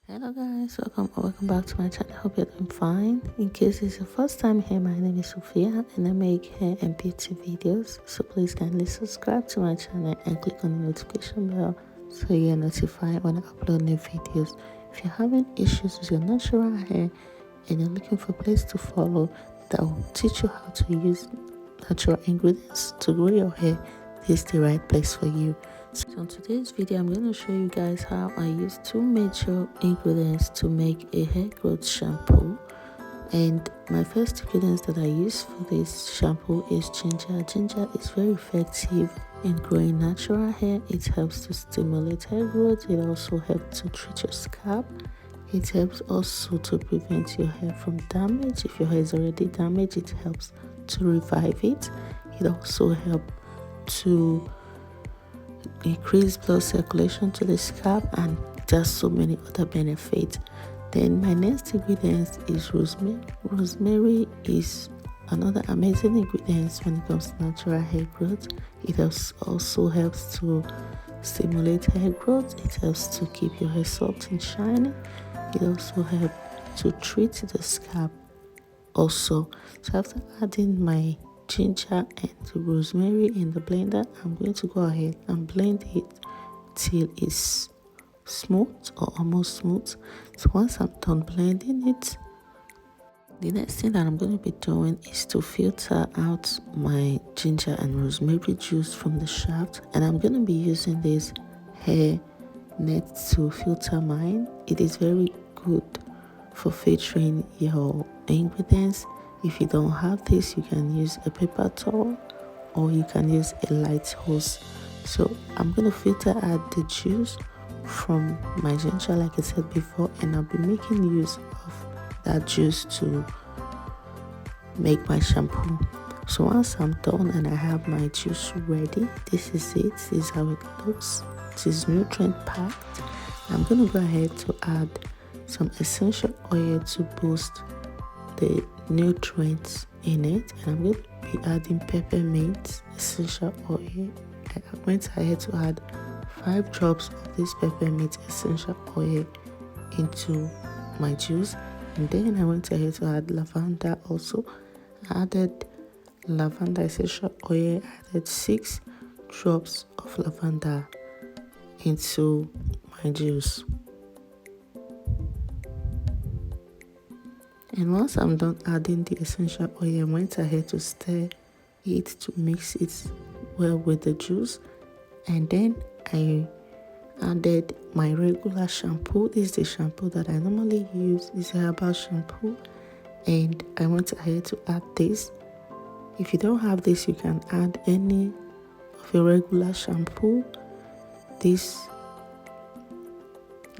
Hello guys, welcome back to my channel. Hope you're doing fine. In case it's your first time here, my name is Sophia and I make hair and beauty videos. So please kindly subscribe to my channel and click on the notification bell so you're notified when I upload new videos. If you're having issues with your natural hair and you're looking for a place to follow that will teach you how to use natural ingredients to grow your hair, this is the right place for you. So in today's video, I'm going to show you guys how I use two major ingredients to make a hair growth shampoo. And my first ingredients that I use for this shampoo is ginger. Ginger is very effective in growing natural hair. It helps to stimulate hair growth. It also helps to treat your scalp. It helps also to prevent your hair from damage. If your hair is already damaged, it helps to revive it. It also helps to increase blood circulation to the scalp, and just so many other benefits. Then my next ingredient is rosemary. Rosemary is another amazing ingredient when it comes to natural hair growth. It also helps to stimulate hair growth. It helps to keep your hair soft and shiny. It also helps to treat the scalp also. So after adding my ginger and rosemary in the blender, I'm going to go ahead and blend it till it's smooth or almost smooth. So once I'm done blending it, the next thing that I'm going to be doing is to filter out my ginger and rosemary juice from the shaft, and I'm going to be using this hair net to filter mine. It is very good for filtering your ingredients. If you don't have this, you can use a paper towel or you can use a light hose. So I'm going to filter out the juice from my ginger like I said before, and I'll be making use of that juice to make my shampoo. So once I'm done and I have my juice ready, this is it. This is how it looks. It is nutrient packed. I'm going to go ahead to add some essential oil to boost the nutrients in it, and I'm going to be adding peppermint essential oil. I went ahead to add 5 drops of this peppermint essential oil into my juice, and then I went ahead to add lavender also. I added lavender essential oil. I added 6 drops of lavender into my juice. And once I'm done adding the essential oil, I went ahead to stir it to mix it well with the juice. And then I added my regular shampoo. This is the shampoo that I normally use. This is a herbal shampoo. And I went ahead to add this. If you don't have this, you can add any of your regular shampoo. This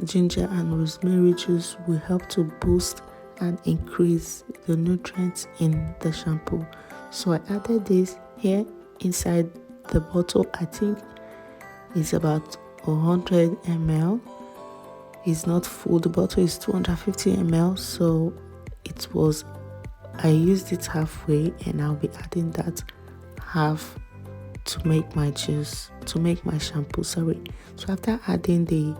ginger and rosemary juice will help to boost and increase the nutrients in the shampoo. So I added this here inside the bottle. I think it's about 100 ml. It's not full. The bottle is 250 ml. So I used it halfway, and I'll be adding that half to make my shampoo. So after adding the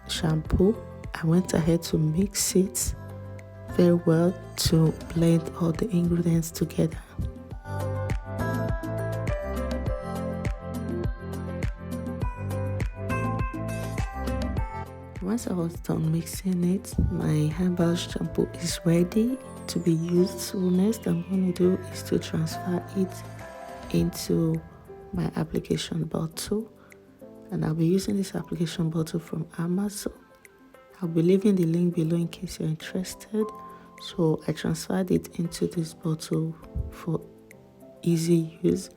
shampoo, I went ahead to mix it very well to blend all the ingredients together. Once I was done mixing it, my herbal shampoo is ready to be used. So next I'm going to do is to transfer it into my application bottle, and I'll be using this application bottle from Amazon. I'll be leaving the link below in case you're interested. So I transferred it into this bottle for easy use.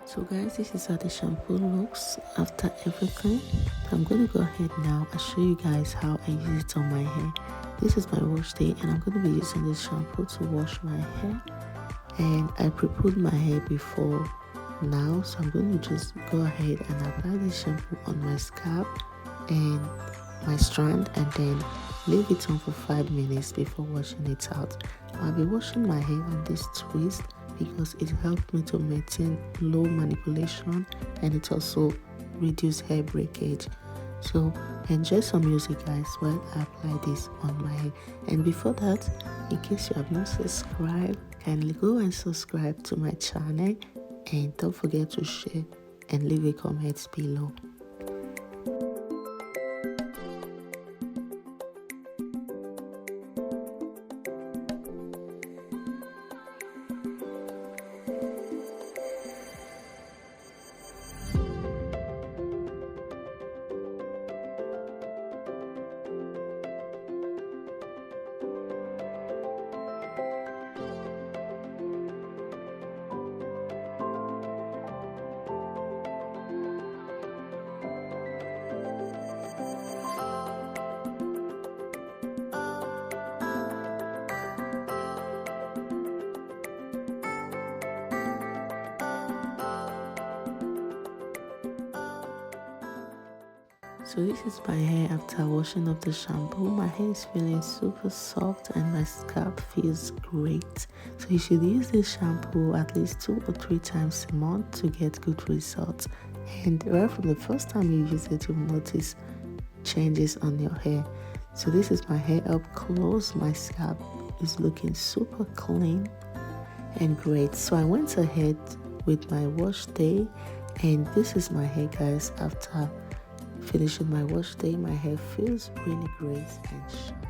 So guys, this is how the shampoo looks after everything. I'm going to go ahead now and show you guys how I use it on my hair. This is my wash day, and I'm going to be using this shampoo to wash my hair. And I pre-pulled my hair before now, so I'm going to just go ahead and apply this shampoo on my scalp and my strand, and then leave it on for 5 minutes before washing it out. I'll be washing my hair on this twist because it helped me to maintain low manipulation, and it also reduce hair breakage. So enjoy some music, guys, while I apply this on my hair. And before that, in case you have not subscribed, kindly go and subscribe to my channel, and don't forget to share and leave a comment below. So this is my hair after washing off the shampoo. My hair is feeling super soft and my scalp feels great. So you should use this shampoo at least 2 or 3 times a month to get good results. And right from the first time you use it, you'll notice changes on your hair. So this is my hair up close. My scalp is looking super clean and great. So I went ahead with my wash day, and this is my hair, guys, after finishing my wash day. My hair feels really great and shiny.